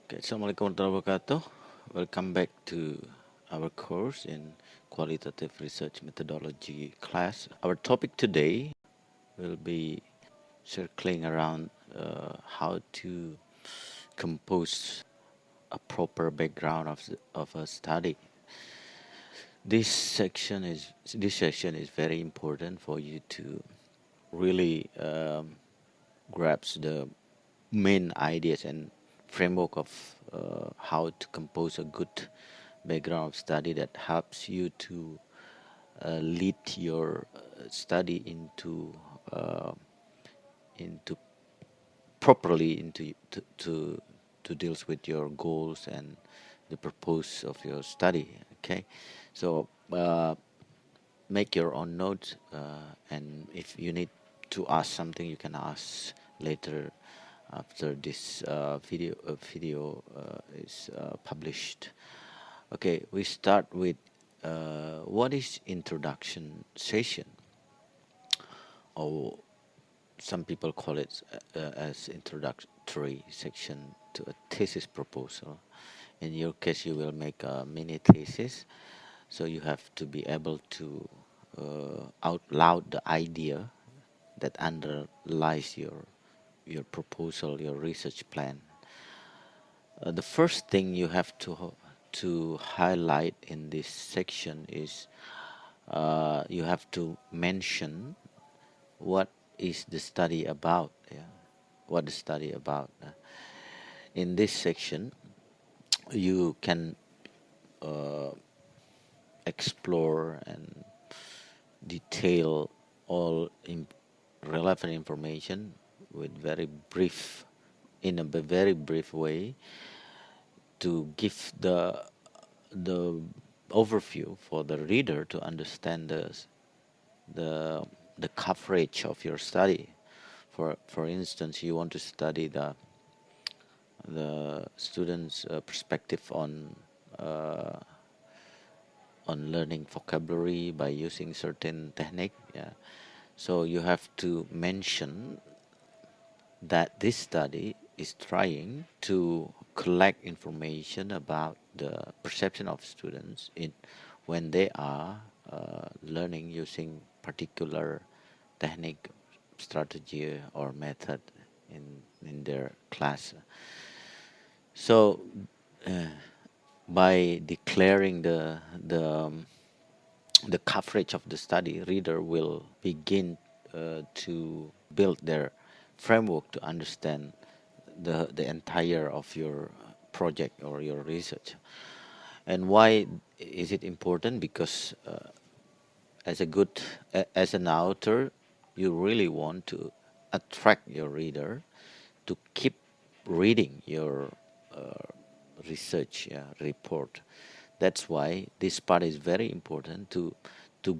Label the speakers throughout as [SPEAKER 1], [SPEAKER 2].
[SPEAKER 1] Okay, Assalamualaikum warahmatullahi wabarakatuh. Welcome back to our course in Qualitative Research Methodology class. Our topic today will be circling around how to compose a proper background of a study. This session is very important for you to really grasp the main ideas and framework of how to compose a good background of study that helps you to lead your study uh, into properly into to deals with your goals and the purpose of your study. Okay, so make your own notes, and if you need to ask something, you can ask later after this video is published. Okay, we start with what is introduction session, or some people call it as introductory section to a thesis proposal. In your case, you will make a mini thesis, so you have to be able to out loud the idea that underlies your proposal, your research plan. The first thing you have to highlight in this section is you have to mention what is the study about. Yeah, what the study about. In this section, you can explore and detail all relevant information with very brief, in a very brief way, to give the overview for the reader to understand the the coverage of your study. For instance, you want to study the students' perspective uh, on learning vocabulary by using certain technique. Yeah, so you have to mention that this study is trying to collect information about the perception of students in when they are learning using particular technique, strategy, or method in their class. So by declaring the coverage of the study, reader will begin to build their framework to understand the entire of your project or your research. And why is it important? Because as a good as an author, you really want to attract your reader to keep reading your research report. That's why this part is very important to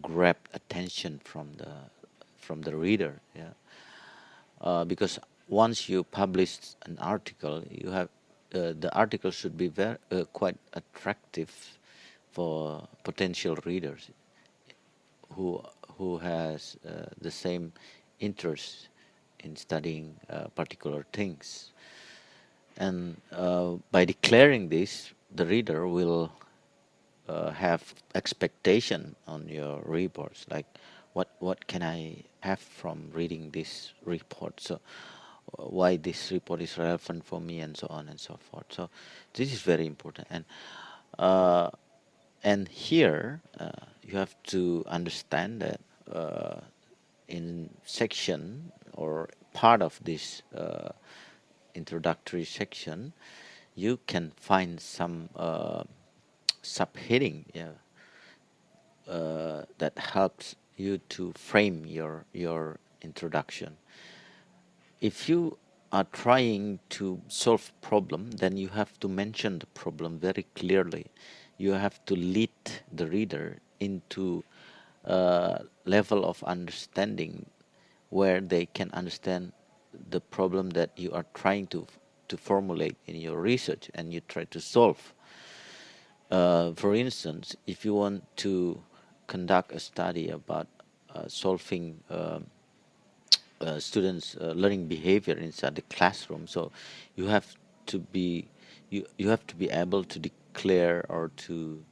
[SPEAKER 1] grab attention from the reader. Yeah, because once you publish an article, you have the article should be very quite attractive for potential readers who who has the same interest in studying particular things. And by declaring this, the reader will have expectation on your reports, like what can I have from reading this report, so why this report is relevant for me, and so on and so forth. So this is very important. Uh, and here you have to understand that in section or part of this introductory section, you can find some subheading, yeah, that helps you to frame your introduction. If you are trying to solve problem, then you have to mention the problem very clearly. You have to lead the reader into a level of understanding where they can understand the problem that you are trying to formulate in your research and you try to solve. For instance, if you want to conduct a study about solving students' learning behavior inside the classroom, so you have to be you have to be able to declare or to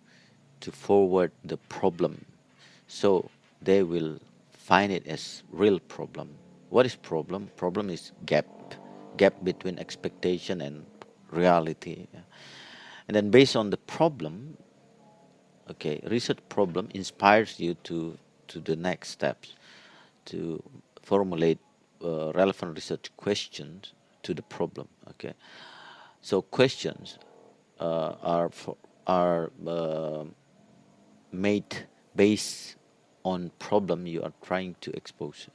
[SPEAKER 1] forward the problem, so they will find it as real problem. What is problem? Problem is gap between expectation and reality. Yeah. And then based on the problem, okay, research problem inspires you to the next steps, to formulate relevant research questions to the problem. Okay, so questions are made based on problem you are trying to expose.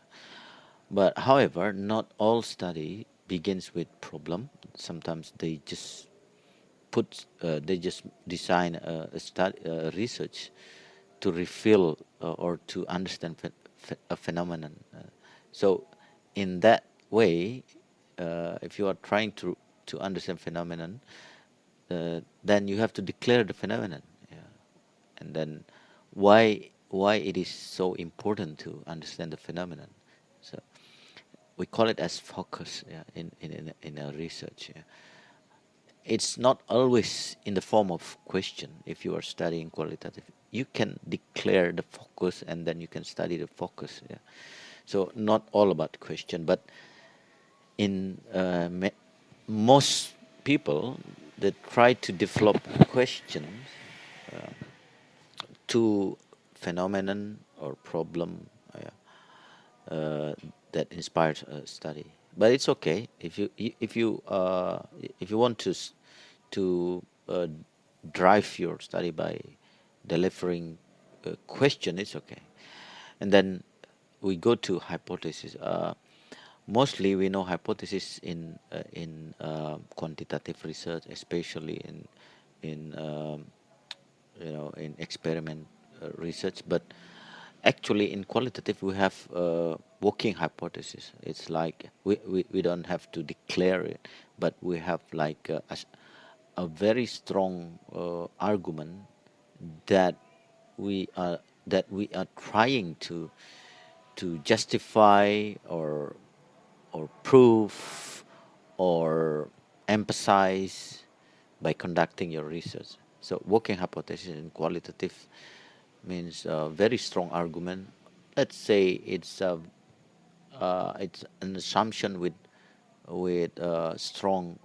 [SPEAKER 1] But however, not all study begins with problem. Sometimes they just design a study research to reveal or to understand a phenomenon. So in that way, if you are trying to understand phenomenon, then you have to declare the phenomenon. Yeah. And then why it is so important to understand the phenomenon. So we call it as focus, yeah, in our research. Yeah. It's not always in the form of question. If you are studying qualitative, you can declare the focus and then you can study the focus. Yeah. So not all about question, but in most people that try to develop questions to phenomenon or problem, that inspires a study. But it's okay if you want to drive your study by delivering a question. It's okay. And then we go to hypothesis. Mostly we know hypothesis in quantitative research, especially in experiment research. But actually in qualitative we have working hypothesis. It's like we don't have to declare it, but we have like a very strong argument that we are trying to justify or prove or emphasize by conducting your research. So working hypothesis in qualitative means a very strong argument. Let's say it's an assumption with strong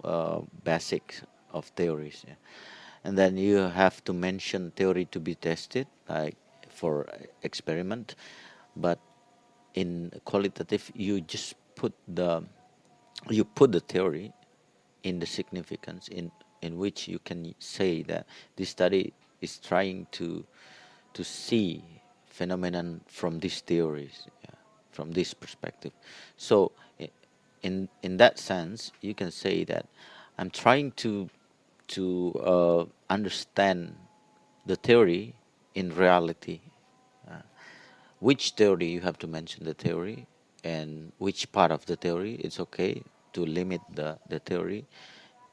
[SPEAKER 1] basics of theories. Yeah. And then you have to mention theory to be tested, like for experiment. But in qualitative, you put the theory in the significance in which you can say that this study is trying to see phenomenon from these theories, yeah, from this perspective. So in that sense, you can say that I'm trying to understand the theory in reality. Which theory you have to mention the theory, and which part of the theory. It's okay to limit the theory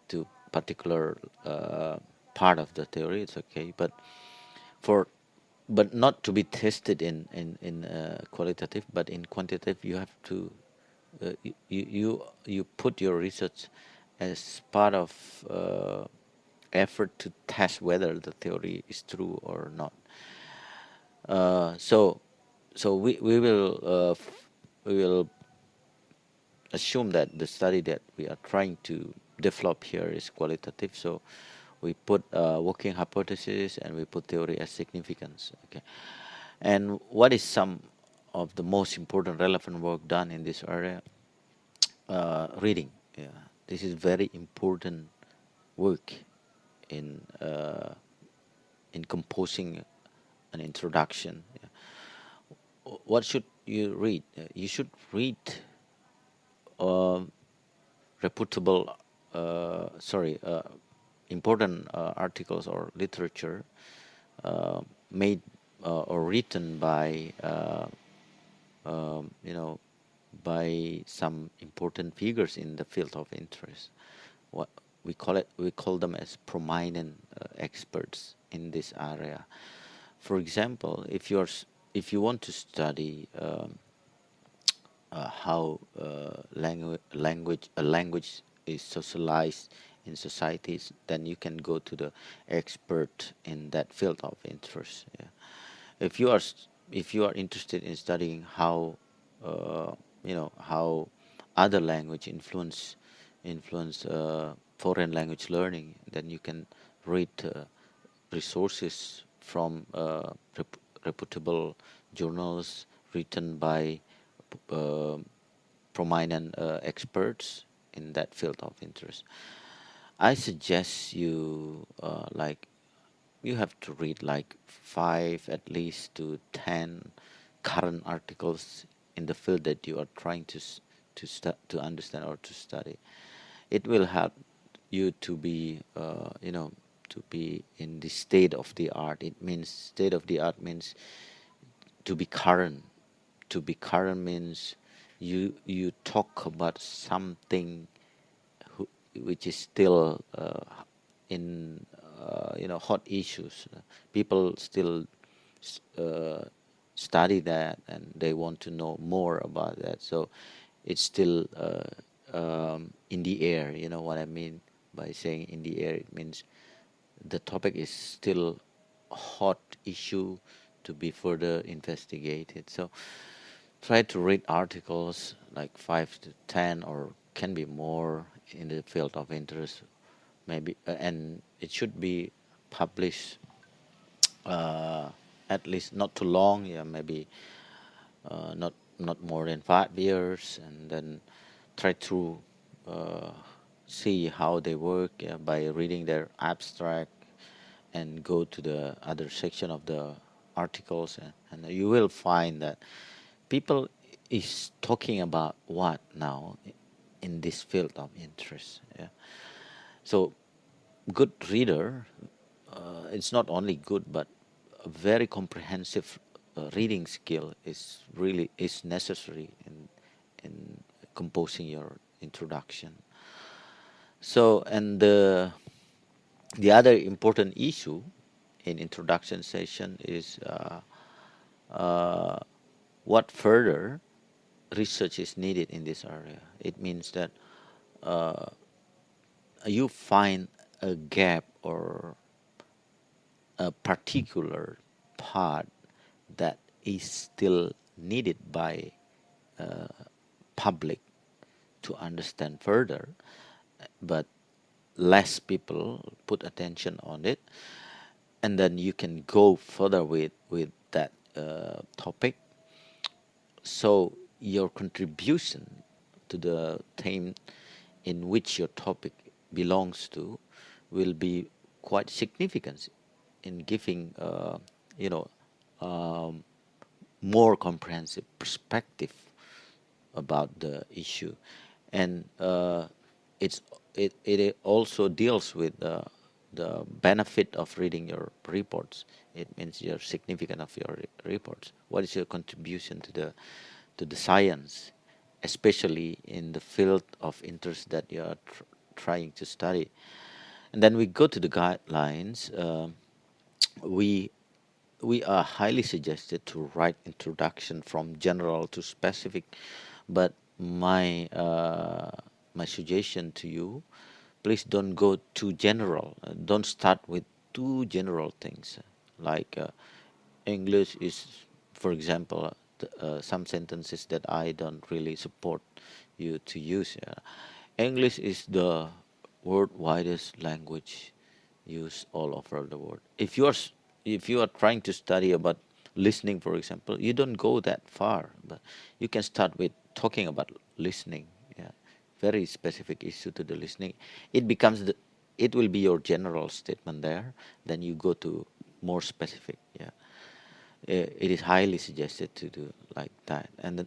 [SPEAKER 1] to particular part of the theory. It's okay, for but not to be tested in qualitative, but in quantitative you have to you put your research as part of effort to test whether the theory is true or not. So we will assume that the study that we are trying to develop here is qualitative. So we put working hypothesis and we put theory as significance. Okay, and what is some of the most important relevant work done in this area? Reading. Yeah, this is very important work in composing an introduction. Yeah. What should you read? You should read reputable, important articles or literature made or written by by some important figures in the field of interest. What we call them as prominent experts in this area. For example, if you want to study how a language is socialized in societies, then you can go to the expert in that field of interest. Yeah. If you are if you are interested in studying how how other language influence foreign language learning, then you can read resources from reputable journals written by uh, prominent experts in that field of interest. I suggest you you have to read like 5 at least to 10 current articles in the field that you are trying to understand or to study. It will help you to be to be in the state of the art. It means state of the art means to be current. To be current means you talk about something which is still in hot issues. People still uh, study that and they want to know more about that. So it's still in the air. You know what I mean by saying in the air? It means the topic is still a hot issue to be further investigated. So try to read articles like 5 to 10 or can be more in the field of interest, maybe, and it should be published uh, at least not too long. Yeah, maybe not more than 5 years, and then try to uh, see how they work, yeah, by reading their abstract and go to the other section of the articles, and you will find that people is talking about what now in this field of interest. Yeah. So good reader, it's not only good but a very comprehensive reading skill is necessary in composing your introduction. So, and the other important issue in introduction session is uh, what further research is needed in this area. It means that uh, you find a gap or a particular part that is still needed by uh, public to understand further, but less people put attention on it, and then you can go further with that topic. So your contribution to the theme in which your topic belongs to will be quite significant in giving you know um, more comprehensive perspective about the issue, and it's it also deals with the benefit of reading your reports. It means your significance of your reports. What is your contribution to the science, especially in the field of interest that you are trying to study? And then we go to the guidelines. We we are highly suggested to write introduction from general to specific, but my suggestion to you, please don't go too general. Don't start with too general things like English is, for example, some sentences that I don't really support you to use. English is the world widest language used all over the world. If you are trying to study about listening, for example, you don't go that far, but you can start with talking about listening. Yeah, very specific issue to the listening. It becomes it will be your general statement there. Then you go to more specific. Yeah, it is highly suggested to do like that. And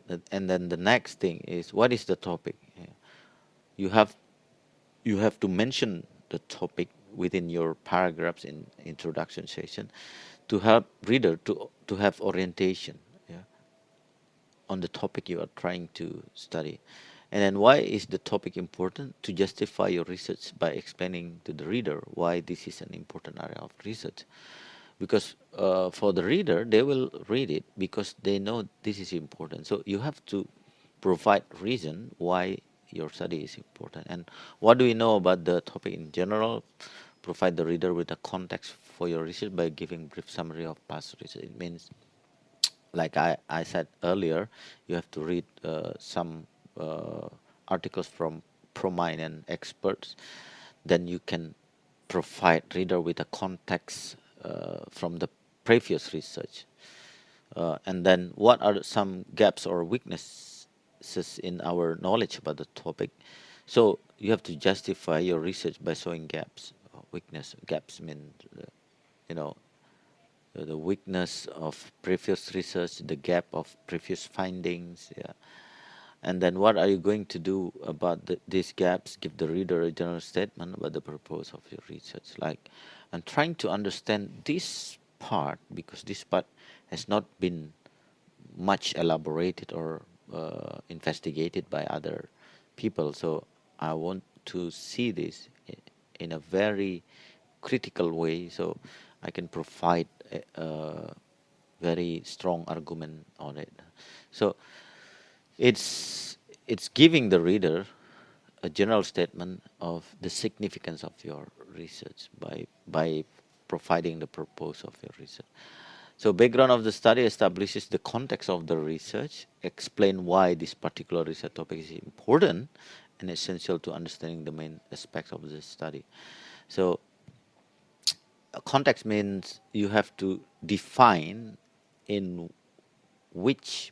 [SPEAKER 1] then the next thing is, what is the topic? Yeah. You have you have to mention the topic within your paragraphs in introduction session to help reader to have orientation, yeah, on the topic you are trying to study. And then why is the topic important? To justify your research by explaining to the reader why this is an important area of research. Because for the reader, they will read it because they know this is important. So you have to provide reason why your study is important. And what do we know about the topic in general? Provide the reader with a context for your research by giving brief summary of past research. It means, like I said earlier, you have to read some articles from prominent experts. Then you can provide reader with a context from the previous research. And then what are some gaps or weaknesses in our knowledge about the topic? So you have to justify your research by showing gaps. Weakness gaps mean, you know, the weakness of previous research, the gap of previous findings. Yeah. And then what are you going to do about these gaps? Give the reader a general statement about the purpose of your research. Like, and trying to understand this part, because this part has not been much elaborated or investigated by other people. So I want to see this in a very critical way, so I can provide a very strong argument on it. So it's giving the reader a general statement of the significance of your research by providing the purpose of your research. So background of the study establishes the context of the research, explain why this particular research topic is important and essential to understanding the main aspects of the study. So context means you have to define in which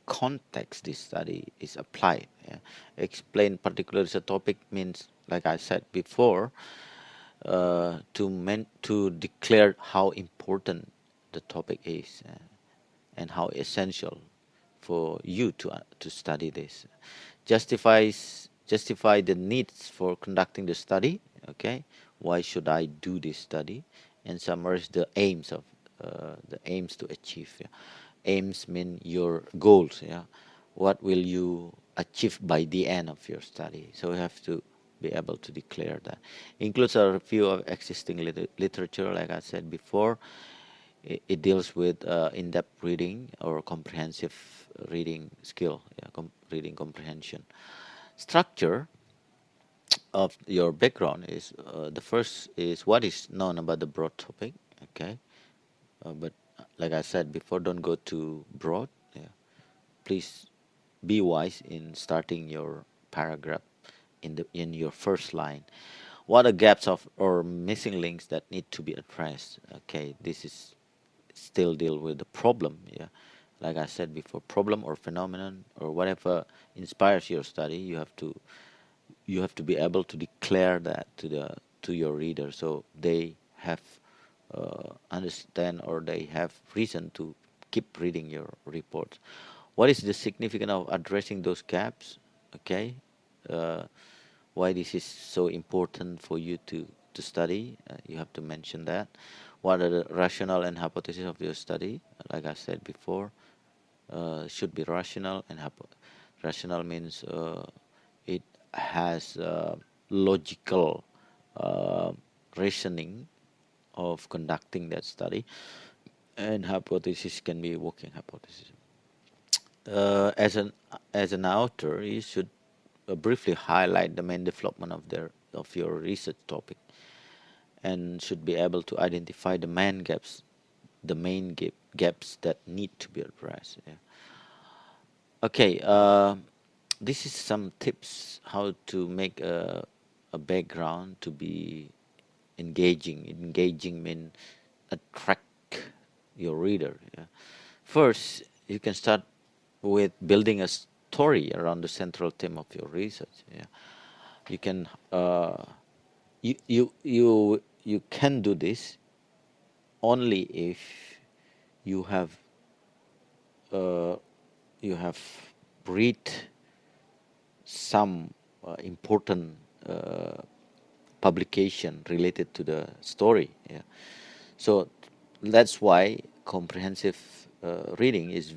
[SPEAKER 1] context this study is applied. Yeah. Explain particular research topic means, like I said before, to declare how important the topic is and how essential for you to study this. Justify the needs for conducting the study. Okay, why should I do this study? And summarize the aims to achieve. Yeah. Aims mean your goals. Yeah, what will you achieve by the end of your study? So you have to be able to declare that. Includes a review of existing literature, like I said before. It deals with in-depth reading or comprehensive reading skill, yeah, reading comprehension. Structure of your background is the first is what is known about the broad topic, okay? But like I said before, don't go too broad. Yeah. Please be wise in starting your paragraph in your first line. What are gaps of or missing links that need to be addressed? Okay, this is still deal with the problem. Yeah, like I said before, problem or phenomenon or whatever inspires your study, you have to be able to declare that to your reader, so they have understand or they have reason to keep reading your report. What is the significance of addressing those gaps? Okay, uh, why this is so important for you to study? You have to mention that. What are the rationale and hypothesis of your study? Like I said before, should be rational, and rational means it has logical uh, reasoning of conducting that study, and hypothesis can be working hypothesis. As an author, you should briefly highlight the main development of your research topic, and should be able to identify the main gaps that need to be addressed. Yeah. Okay, this is some tips how to make a background to be engaging. Engaging means attract your reader. Yeah. First, you can start with building a story around the central theme of your research. Yeah. You can you can do this only if you have uh, you have read some important publication related to the story. Yeah. So that's why comprehensive reading is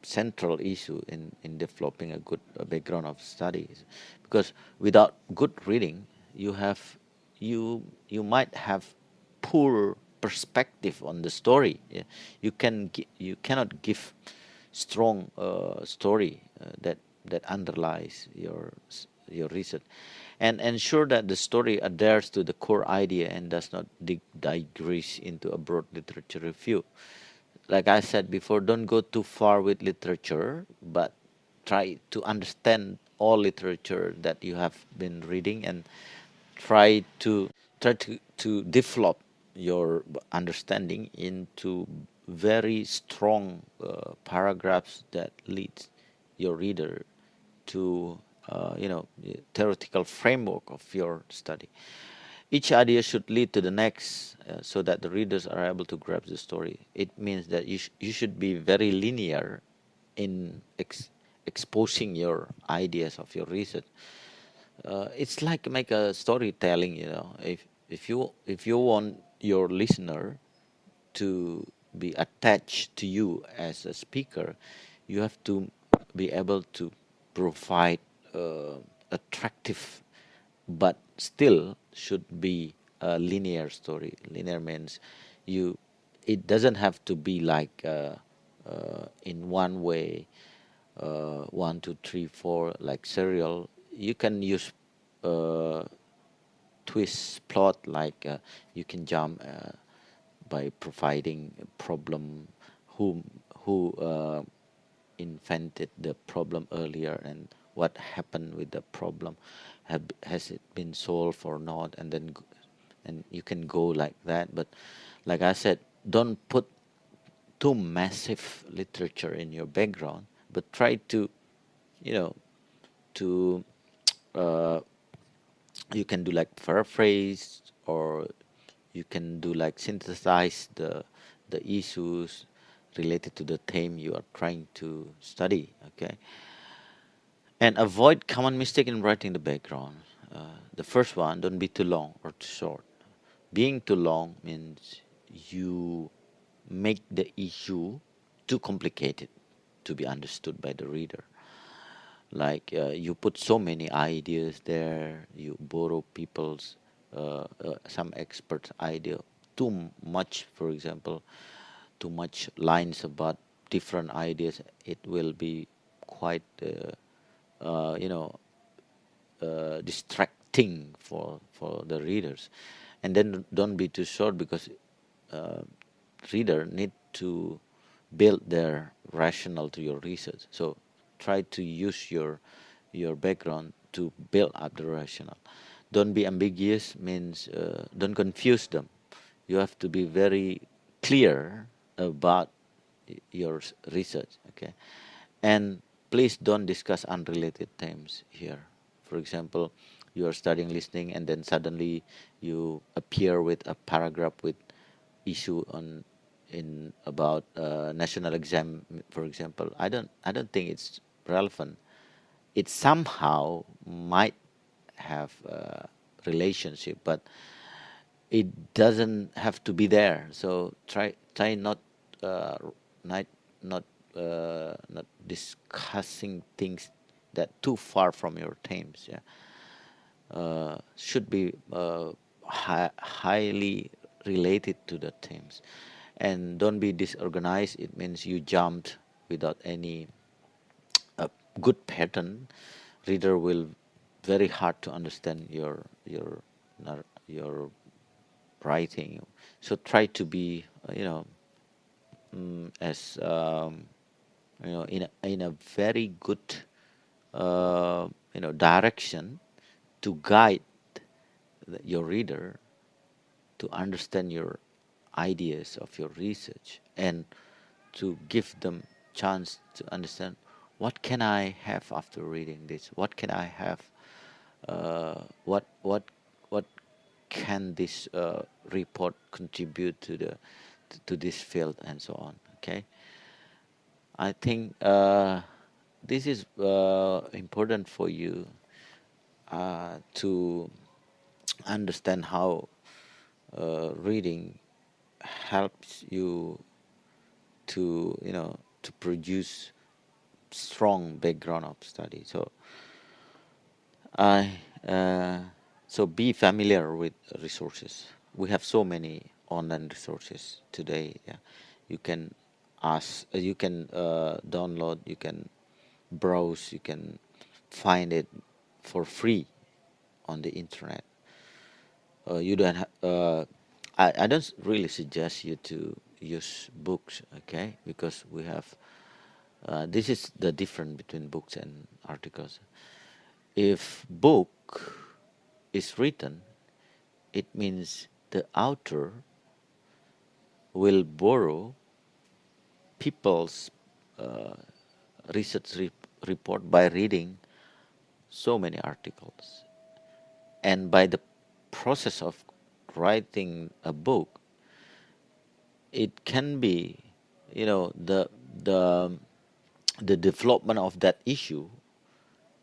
[SPEAKER 1] central issue in developing a good background of studies, because without good reading you might have poor perspective on the story. Yeah. You cannot give strong story that underlies your research, and ensure that the story adheres to the core idea and does not digress into a broad literature review. Like I said before, don't go too far with literature, but try to understand all literature that you have been reading, and try to to develop your understanding into very strong paragraphs that leads your reader to theoretical framework of your study. Each idea should lead to the next, so that the readers are able to grasp the story. It means that you should be very linear in exposing your ideas of your research. It's like make a storytelling. If you want your listener to be attached to you as a speaker, you have to be able to provide attractive, but still should be a linear story. Linear means you. It doesn't have to be like in one way, 1, 2, 3, 4, like serial. You can use uh, twist plot, like you can jump by providing a problem, who invented the problem earlier, and what happened with the problem, has it been solved or not, and then and you can go like that. But like I said, don't put too massive literature in your background, but try to, you know to uh, you can do like paraphrase, or you can do like synthesize the issues related to the theme you are trying to study. Okay, and avoid common mistake in writing the background. The first one, don't be too long or too short. Being too long means you make the issue too complicated to be understood by the reader. Like you put so many ideas there, you borrow people's some experts idea too much. For example, too much lines about different ideas, it will be quite uh, you know distracting for the readers. And then don't be too short, because uh, reader need to build their rationale to your research. So try to use your background to build up the rationale. Don't be ambiguous means don't confuse them. You have to be very clear about your research. Okay, and please don't discuss unrelated themes here. For example, you are studying listening, and then suddenly you appear with a paragraph with issue on in about national exam, for example. I don't think it's relevant. It somehow might have a relationship, but it doesn't have to be there. So try not uh, not not not discussing things that too far from your themes. Yeah, should be highly related to the themes, and don't be disorganized. It means you jumped without any good pattern. Reader will very hard to understand your writing. So try to be as in a very good direction to guide your reader to understand your ideas of your research, and to give them chance to understand, what can I have after reading this, what can I have, what can this report contribute to the to this field, and so on. Okay, I think this is important for you to understand how reading helps you to to produce strong background of study. I so be familiar with resources. We have so many online resources today. Yeah, you can you can download, you can browse, you can find it for free on the internet. You don't. I don't really suggest you to use books, okay? Because we have. This is the difference between books and articles. If book is written, it means the author will borrow people's uh, research report by reading so many articles, and by the process of writing a book, it can be, the the development of that issue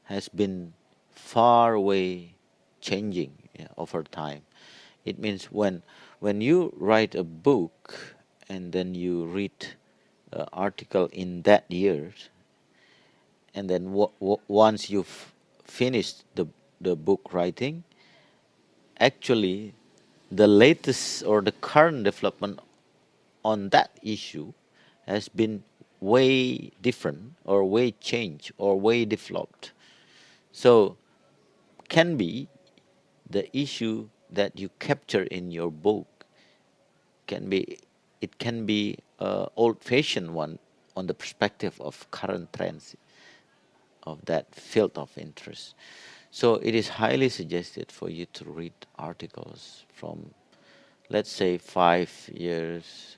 [SPEAKER 1] has been far away changing, over time. It means when you write a book and then you read article in that year, and then once you've finished the book writing, actually the latest or the current development on that issue has been way different or way changed or way developed. So can be the issue that you capture in your book can be it can be old-fashioned one on the perspective of current trends of that field of interest. So it is highly suggested for you to read articles from, let's say, 5 years,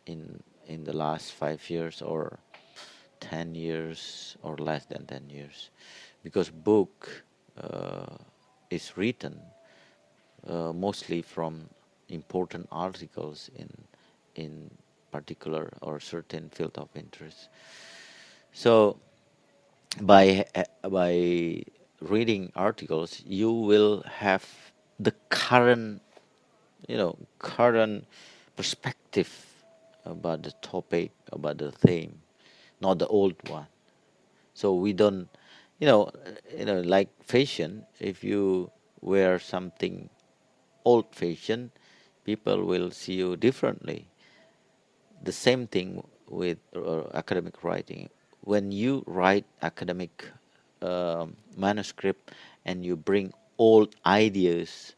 [SPEAKER 1] in the last 5 years, or 10 years, or less than 10 years, because book is written mostly from important articles in particular or certain field of interest. So by reading articles, you will have the current perspective about the topic, about the theme, not the old one. So we don't, like fashion. If you wear something old fashioned, people will see you differently. The same thing with academic writing. When you write academic manuscript and you bring old ideas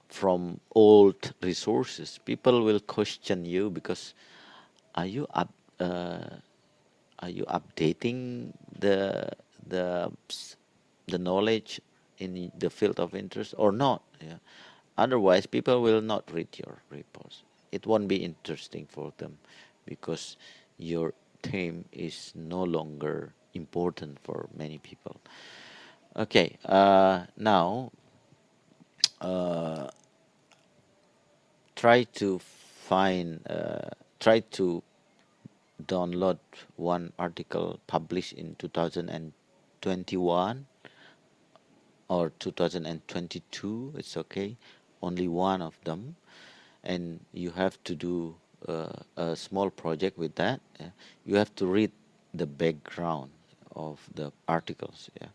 [SPEAKER 1] from old resources, people will question you because are you up, uh, are you updating the the knowledge in the field of interest or not? Yeah. Otherwise, people will not read your reports. It won't be interesting for them because your theme is no longer important for many people. Okay, now uh, try to try to download one article published in 2021 or 2022. It's okay, only one of them, and you have to do a small project with that. You have to read the background of the articles. Yeah,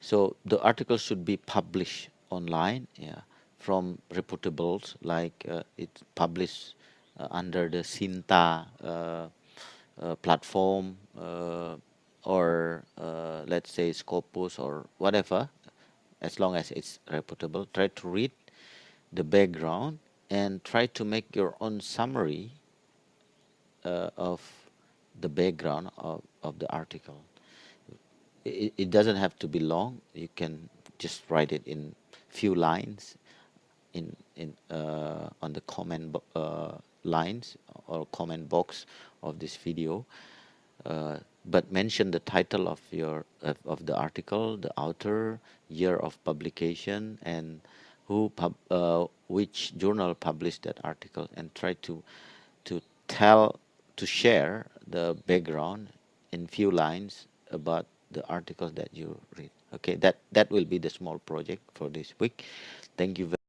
[SPEAKER 1] so the article should be published online. Yeah, from reputables like it's published under the Sinta platform, or let's say Scopus or whatever. As long as it's reputable, try to read the background and try to make your own summary of the background of the article. It doesn't have to be long. You can just write it in few lines in on the lines or comment box of this video. But mention the title of your of the article, the author, year of publication, and which journal published that article, and try to tell to share the background in few lines about the articles that you read. Okay, that will be the small project for this week. Thank you very